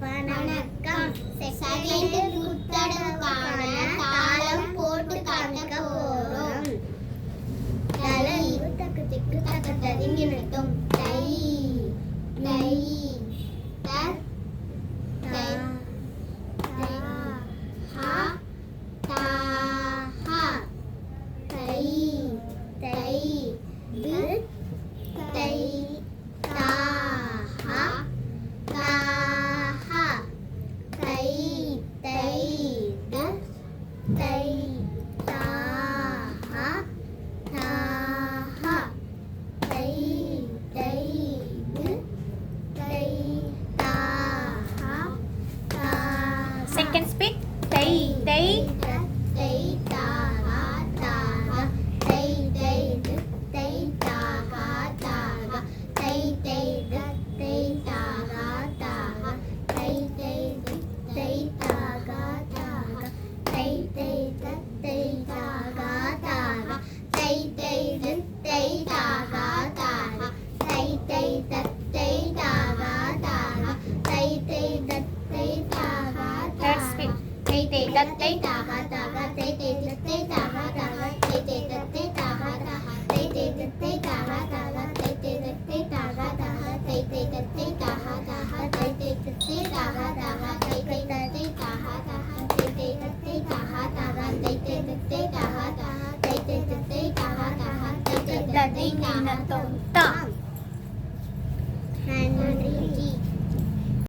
வணக்கம். செகண்ட் குத்தடவுக்கான தாளம் போட்டு காண்பிக்க போறோம். தலை தக்கு திக்கு தக்க ததிங்கி நிறுத்தும். தை தை த தை தை ஹா தா ஹா தை தை து தை தா ஹா தா ஹா தை தை து தை தா ஹா தா ஹா தை தை து தை தா ஹா தா. Second speed. Tay, tay. தை தா ஹா தா ஹா தை தை து தை தா ஹா தா ஹா தை தை து தை தா ஹா தா ஹா தை தை து தை தா ஹா தா ஹா தை தை து தை தா ஹா தா ஹா தை தை து தை தா ஹா தா ஹா தை தை து தை தா ஹா தா ஹா தை தை து தை தா ஹா தா. Third speed. Tay, tay, தை tat, தை tay. தா ஹா தா ஹா தை தை து தை தா ஹா தா ஹா தை தை து தை தா ஹா தா ஹா தை தை து தை தா ஹா தா ஹா தை தை து தை தா ஹா தா ஹா தை தை து தை தா ஹா தா ஹா தை தை து தை தா ஹா தா ஹா தை தை து தை தா ஹா தா ஹா தை தை து தை தா ஹா தா ஹா தை தை து தை தா ஹா தா ஹா தை தை து தை தா ஹா தா ஹா தை தை து தை Dading தா ஹா na தா to. ஹா.